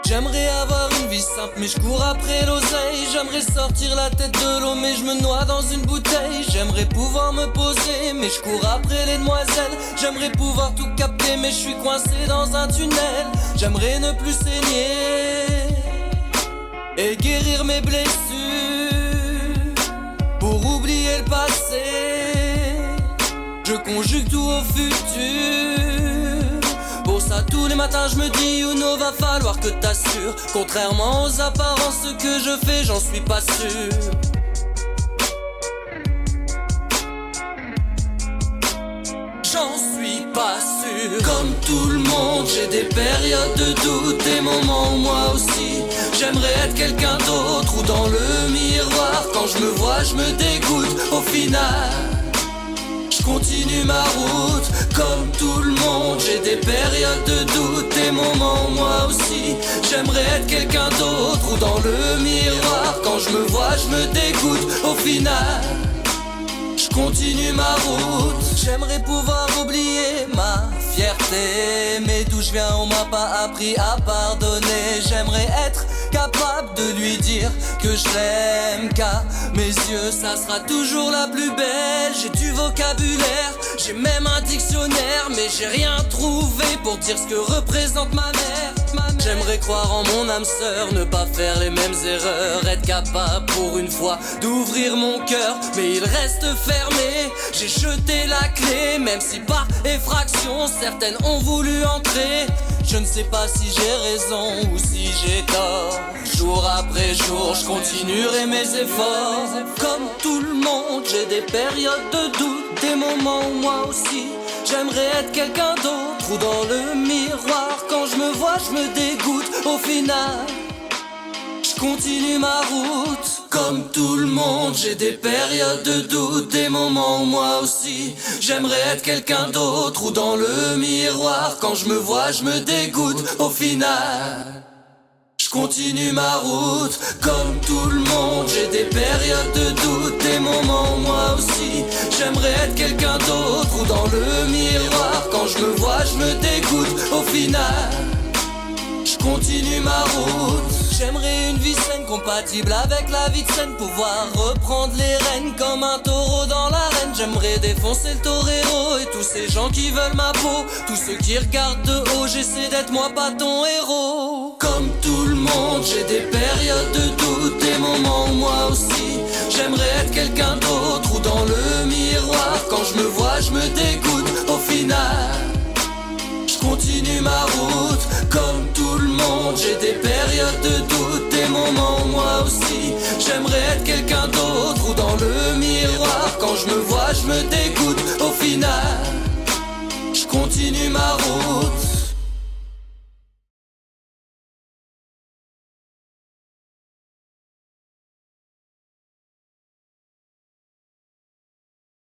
J'aimerais avoir une vie simple mais je cours après l'oseille. J'aimerais sortir la tête de l'eau mais je me noie dans une bouteille. J'aimerais pouvoir me poser mais je cours après les demoiselles. J'aimerais pouvoir tout capter mais je suis coincé dans un tunnel. J'aimerais ne plus saigner et guérir mes blessures pour oublier le passé. Je conjugue tout au futur. Pour ça tous les matins je me dis Uno, va falloir que t'assures. Contrairement aux apparences, ce que je fais j'en suis pas sûr. J'en suis pas sûr. Comme tout le monde, j'ai des périodes de doute, des moments où moi aussi j'aimerais être quelqu'un d'autre. Ou dans le miroir, quand je me vois, je me dégoûte. Au final, je continue ma route. Comme tout le monde, j'ai des périodes de doute, des moments où moi aussi j'aimerais être quelqu'un d'autre. Ou dans le miroir, quand je me vois, je me dégoûte. Au final, je continue ma route. J'aimerais pouvoir oublier ma fierté, mais d'où je viens on m'a pas appris à pardonner. J'aimerais être capable de lui dire que je l'aime, qu'à mes yeux ça sera toujours la plus belle. J'ai du vocabulaire, j'ai même un dictionnaire, mais j'ai rien trouvé pour dire ce que représente ma mère. J'aimerais croire en mon âme sœur, ne pas faire les mêmes erreurs, être capable pour une fois d'ouvrir mon cœur, mais il reste fermé. J'ai jeté la clé, même si par effraction certaines ont voulu entrer. Je ne sais pas si j'ai raison ou si j'ai tort. Jour après jour, je continuerai mes efforts. Comme tout le monde, j'ai des périodes de doute, des moments où moi aussi j'aimerais être quelqu'un d'autre. Ou dans le miroir, quand je me vois, je me dégoûte. Au final, je continue ma route. Comme tout le monde, j'ai des périodes de doute, des moments où moi aussi j'aimerais être quelqu'un d'autre. Ou dans le miroir, quand je me vois, je me dégoûte. Au final, je continue ma route. Comme tout le monde, j'ai des périodes de doute, des moments où moi aussi j'aimerais être quelqu'un d'autre. Ou dans le miroir, quand je me vois, je me dégoûte. Au final, je continue ma route. J'aimerais une vie saine, compatible avec la vie de scène, pouvoir reprendre les rênes comme un taureau dans l'arène. J'aimerais défoncer le torero et tous ces gens qui veulent ma peau, tous ceux qui regardent de haut. J'essaie d'être moi, pas ton héros. Comme tout le monde, j'ai des périodes de doute, des moments où moi aussi j'aimerais être quelqu'un d'autre. Ou dans le miroir, quand je me vois, je me dégoûte. Au final, je continue ma route. Comme tout le monde, j'ai des périodes de doute, des moments où moi aussi j'aimerais être quelqu'un d'autre. Ou dans le miroir, quand je me vois, je me dégoûte. Au final, je continue ma route.